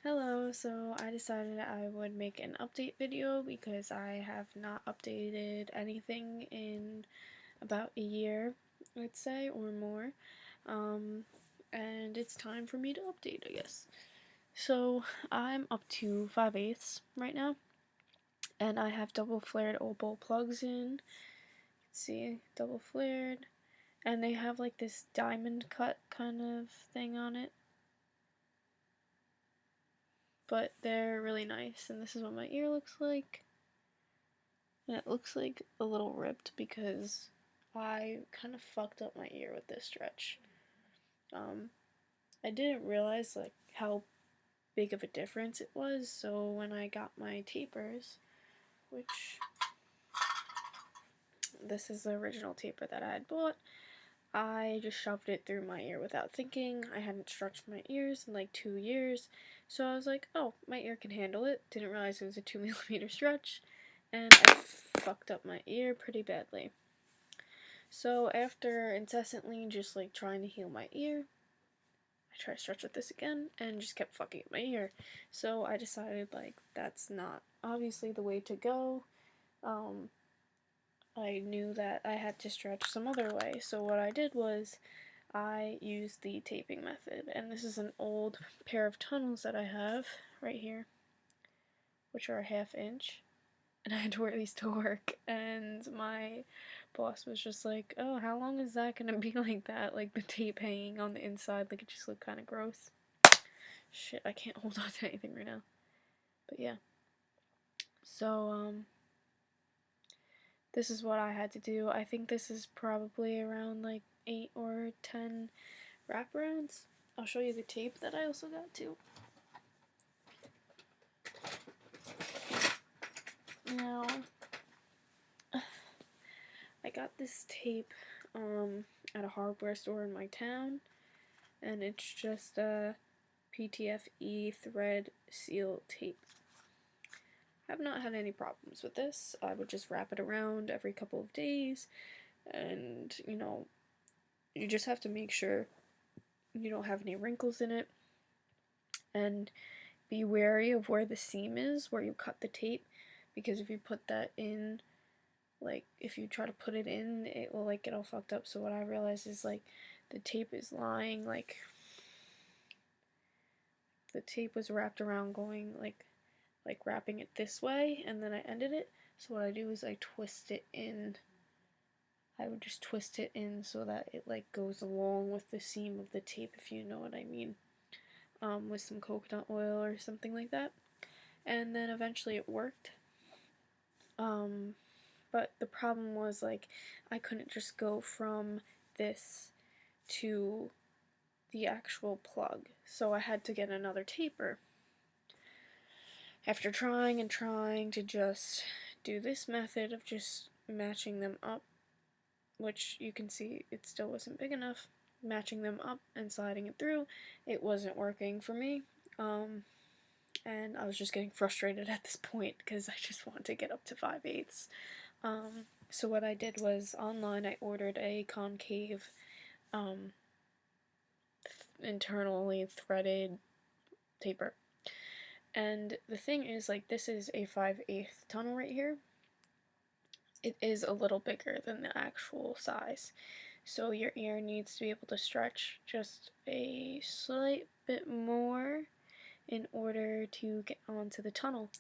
Hello, so I decided I would make an update video because I have not updated anything in about a year, I'd say, or more. Um, and it's time for me to update, I guess. So I'm up to 5/8 right now, and I have double flared opal plugs in. See, double flared, and they have like this diamond cut kind of thing on it. But they're really nice, and this is what my ear looks like. And it looks like a little ripped because I kind of fucked up my ear with this stretch. Um, I didn't realize like how big of a difference it was, so when I got my tapers, which this is the original taper that I had bought, I just shoved it through my ear without thinking. I hadn't stretched my ears in like 2 years, so I was like, oh, my ear can handle it. Didn't realize it was a 2 millimeter stretch, and I fucked up my ear pretty badly. So after incessantly just like trying to heal my ear, I tried to stretch with this again and just kept fucking up my ear. So I decided like that's not obviously the way to go. I knew that I had to stretch some other way. So what I did was I used the taping method, and this is an old pair of tunnels that I have right here, which are a 1/2 inch. And I had to wear these to work, and my boss was just like, oh, how long is that gonna be like that? Like the tape hanging on the inside, like it just looked kind of gross. Shit, I can't hold on to anything right now. But yeah. So, this is what I had to do. I think this is probably around like 8 or 10 wraparounds. I'll show you the tape that I also got too. Now, I got this tape at a hardware store in my town, and it's just a PTFE thread seal tape. I've not had any problems with this. I would just wrap it around every couple of days, and you just have to make sure you don't have any wrinkles in it, and be wary of where the seam is, where you cut the tape, because if you put that in, like if you try to put it in, it will like get all fucked up. So what I realized is like the tape is lying, like the tape was wrapped around going like wrapping it this way, and then I ended it. So what I do is I twist it in. I would just twist it in so that it like goes along with the seam of the tape, if you know what I mean, with some coconut oil or something like that. And then eventually it worked. But the problem was like I couldn't just go from this to the actual plug, so I had to get another taper. After trying and trying to just do this method of just matching them up, which you can see it still wasn't big enough, matching them up and sliding it through, it wasn't working for me. And I was just getting frustrated at this point because I just wanted to get up to 5/8. So what I did was online I ordered a concave internally threaded taper. And the thing is, like, this is a 5/8 tunnel right here. It is a little bigger than the actual size. So your ear needs to be able to stretch just a slight bit more in order to get onto the tunnel.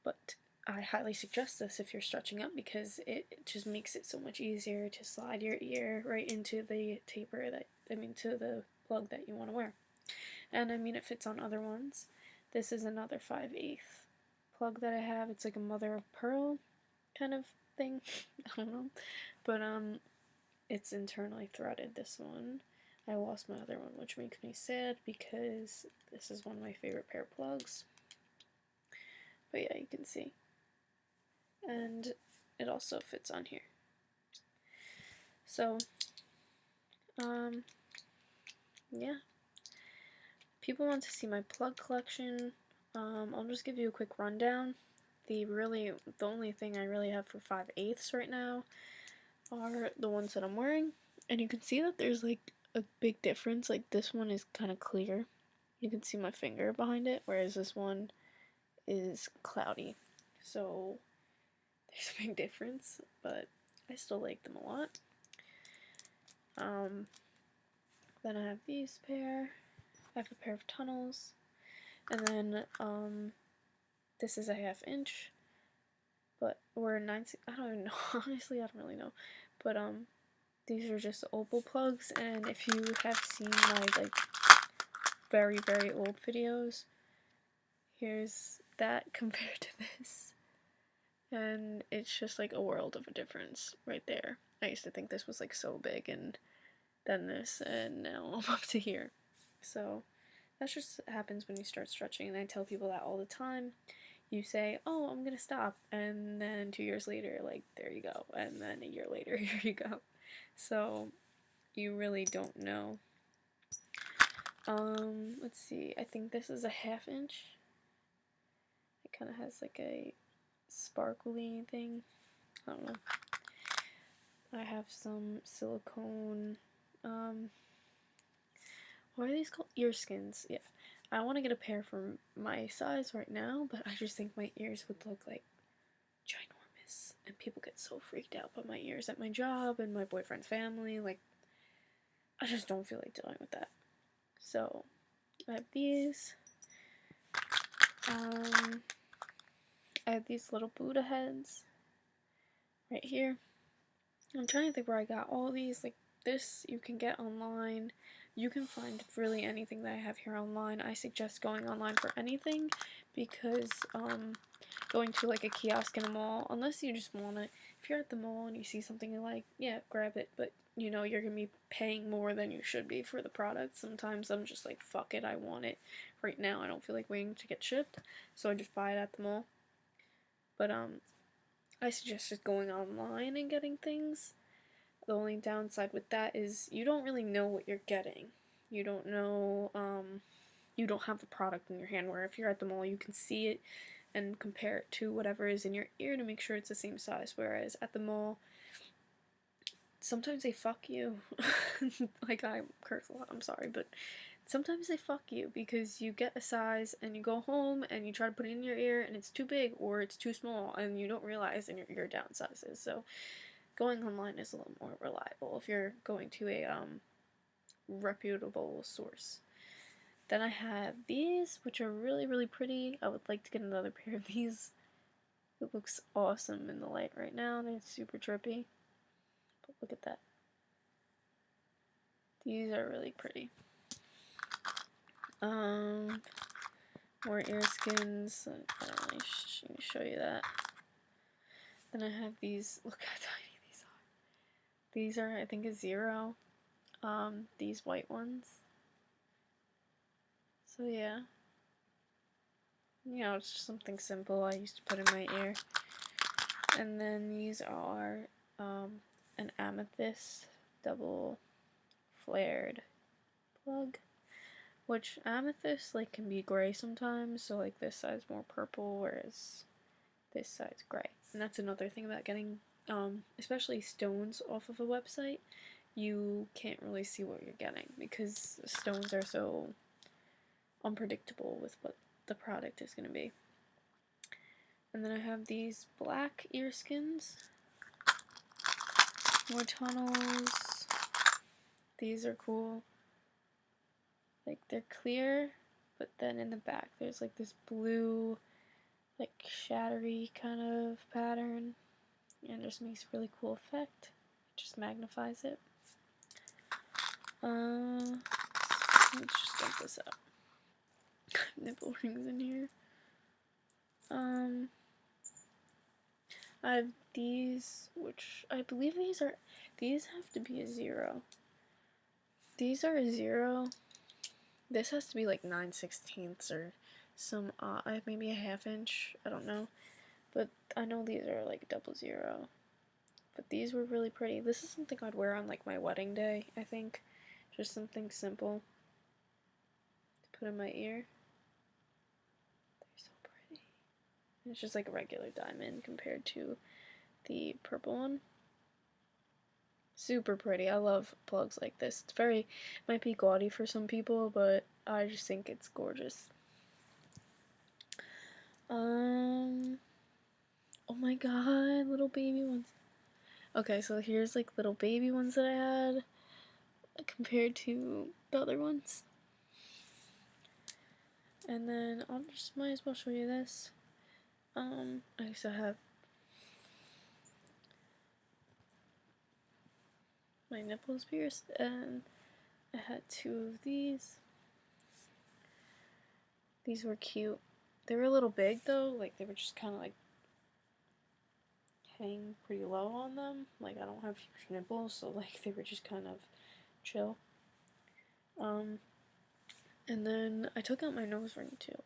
But I highly suggest this if you're stretching up because it just makes it so much easier to slide your ear right into the taper to the plug that you want to wear. And I mean, it fits on other ones. This is another 5/8 plug that I have. It's like a mother of pearl kind of thing. I don't know. But it's internally threaded, this one. I lost my other one, which makes me sad because this is one of my favorite pair of plugs. But yeah, you can see. And it also fits on here. So, yeah. People want to see my plug collection. I'll just give you a quick rundown. The only thing I really have for 5/8 right now are the ones that I'm wearing. And you can see that there's like a big difference. Like this one is kind of clear. You can see my finger behind it, whereas this one is cloudy. So there's a big difference, but I still like them a lot. Then I have these pair. I have a pair of tunnels. And then this is a 1/2 inch. But or 9, I don't even know. Honestly, I don't really know. But these are just opal plugs, and if you have seen my like very old videos, here's that compared to this. And it's just like a world of a difference right there. I used to think this was like so big, and then this, and now I'm up to here. So that just happens when you start stretching, and I tell people that all the time. You say, oh, I'm gonna stop, and then 2 years later, like, there you go, and then a year later, here you go. So you really don't know. Let's see, I think this is a 1/2 inch. It kind of has like a sparkly thing. I don't know. I have some silicone, what are these called? Ear skins, yeah. I want to get a pair for my size right now, but I just think my ears would look like ginormous, and people get so freaked out by my ears at my job and my boyfriend's family. Like, I just don't feel like dealing with that. So I have these. I have these little Buddha heads right here. I'm trying to think where I got all these. Like, this you can get online. You can find really anything that I have here online. I suggest going online for anything, because going to like a kiosk in a mall, unless you just want it, if you're at the mall and you see something you like, yeah, grab it, but you know you're gonna be paying more than you should be for the product. Sometimes I'm just like, fuck it, I want it right now. I don't feel like waiting to get shipped, so I just buy it at the mall. But I suggest just going online and getting things. The only downside with that is you don't really know what you're getting. You don't know, you don't have the product in your hand, where if you're at the mall, you can see it and compare it to whatever is in your ear to make sure it's the same size, whereas at the mall, sometimes they fuck you. Like, I curse a lot, I'm sorry, but sometimes they fuck you because you get a size and you go home and you try to put it in your ear and it's too big or it's too small and you don't realize, and your ear downsizes. So going online is a little more reliable if you're going to a reputable source. Then I have these, which are really pretty. I would like to get another pair of these. It looks awesome in the light right now. They're super trippy. But look at that. These are really pretty. More ear skins. Let me show you that. Then I have these. Look how tiny these are. These are, I think, a 0. These white ones. So yeah. You know, it's just something simple I used to put in my ear. And then these are an amethyst double flared plug, which amethyst like can be gray sometimes, so like this side's more purple, whereas this side's gray. And that's another thing about getting especially stones off of a website. You can't really see what you're getting because stones are so unpredictable with what the product is going to be. And then I have these black ear skins. More tunnels. These are cool. Like, they're clear, but then in the back there's like this blue, like shattery kind of pattern, and it just makes a really cool effect. It just magnifies it. Let's just dump this out. Nipple rings in here. I have these, which I believe these have to be a 0. These are a 0. This has to be like 9/16 or some maybe a 1/2 inch. I don't know, but I know these are like 00. But these were really pretty. This is something I'd wear on like my wedding day, I think. Just something simple to put in my ear. They're so pretty. And it's just like a regular diamond compared to the purple one. Super pretty. I love plugs like this. It's very, might be gaudy for some people, but I just think it's gorgeous. Oh my god, little baby ones. Okay, so here's like little baby ones that I had compared to the other ones. And then I'll just might as well show you this. I also have my nipples pierced, and I had 2 of these. These were cute. They were a little big though, like they were just kind of like hang pretty low on them. Like I don't have huge nipples, so like they were just kind of chill. And then I took out my nose ring too.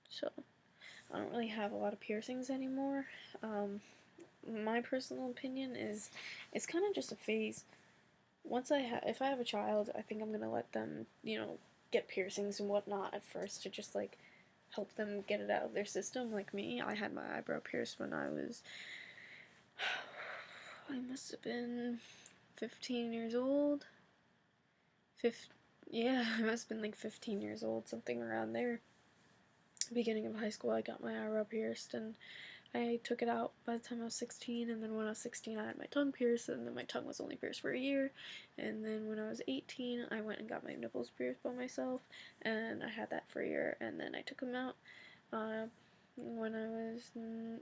So I don't really have a lot of piercings anymore. My personal opinion is it's kind of just a phase. Once if I have a child, I think I'm gonna let them, you know, get piercings and whatnot at first to just like help them get it out of their system. Like me, I had my eyebrow pierced when I was, I must have been 15 years old. Yeah, I must have been like 15 years old, something around there. Beginning of high school, I got my eyebrow pierced, and I took it out by the time I was 16, and then when I was 16, I had my tongue pierced, and then my tongue was only pierced for a year, and then when I was 18, I went and got my nipples pierced by myself, and I had that for a year, and then I took them out. When I was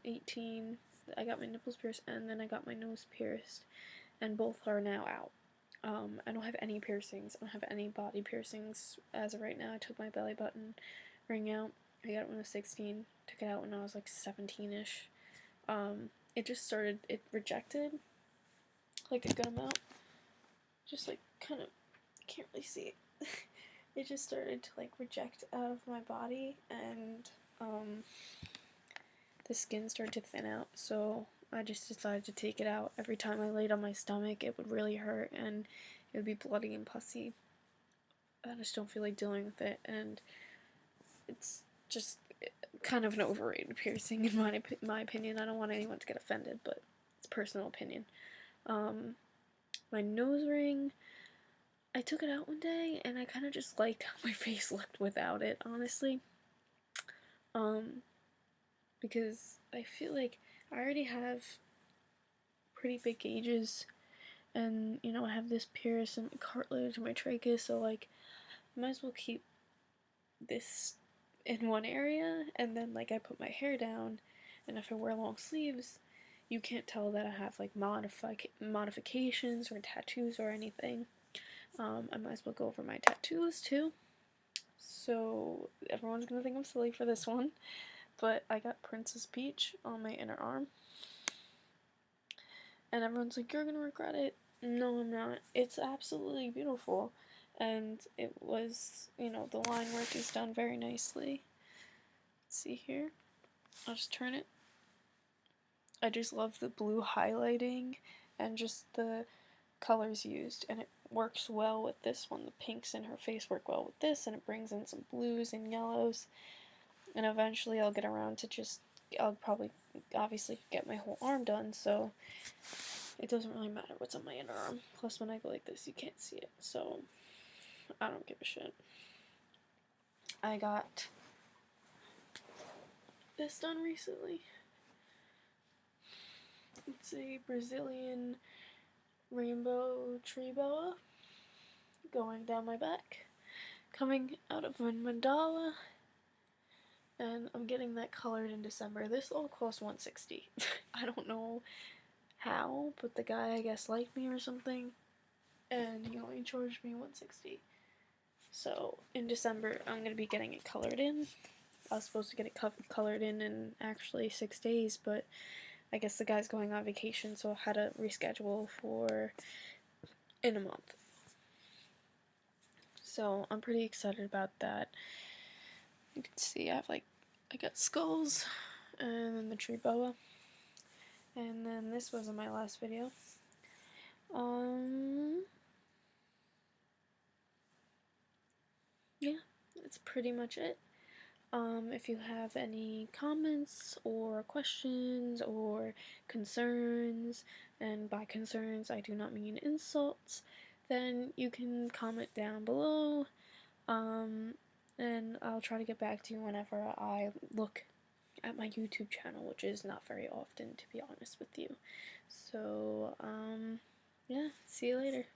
18, I got my nipples pierced, and then I got my nose pierced, and both are now out. I don't have any piercings. I don't have any body piercings as of right now. I took my belly button ring out. I got it when I was 16. Took it out when I was like 17-ish. It just started, it rejected like a good amount. Just like kind of, can't really see it. It just started to like reject out of my body, and the skin started to thin out, so I just decided to take it out. Every time I laid on my stomach, it would really hurt, and it would be bloody and pussy. I just don't feel like dealing with it, and it's just kind of an overrated piercing in my opinion. I don't want anyone to get offended, but it's personal opinion. My nose ring, I took it out one day, and I kind of just liked how my face looked without it, honestly. Because I feel like I already have pretty big gauges, and you know, I have this pierce and cartilage in my trachea, so like I might as well keep this in one area, and then like I put my hair down, and if I wear long sleeves, you can't tell that I have like modifications or tattoos or anything. I might as well go over my tattoos too. So everyone's gonna think I'm silly for this one, but I got Princess Peach on my inner arm. And everyone's like, you're gonna regret it. No, I'm not. It's absolutely beautiful. And it was, you know, the line work is done very nicely. Let's see here. I'll just turn it. I just love the blue highlighting and just the colors used, and it works well with this one. The pinks in her face work well with this, and it brings in some blues and yellows. And eventually I'll get around to just, I'll probably obviously get my whole arm done, so it doesn't really matter what's on my inner arm. Plus when I go like this, you can't see it, so I don't give a shit. I got this done recently. It's a Brazilian rainbow tree boa going down my back, coming out of a mandala, and I'm getting that colored in December. This all cost $160. I don't know how, but the guy I guess liked me or something, and he only charged me $160. So in December I'm gonna be getting it colored in. I was supposed to get it colored in actually 6 days, but I guess the guy's going on vacation, so I had to reschedule for in a month. So I'm pretty excited about that. You can see I got skulls, and then the tree boa, and then this was in my last video. Yeah, that's pretty much it. If you have any comments or questions or concerns, and by concerns I do not mean insults, then you can comment down below, and I'll try to get back to you whenever I look at my YouTube channel, which is not very often, to be honest with you. So, yeah, see you later.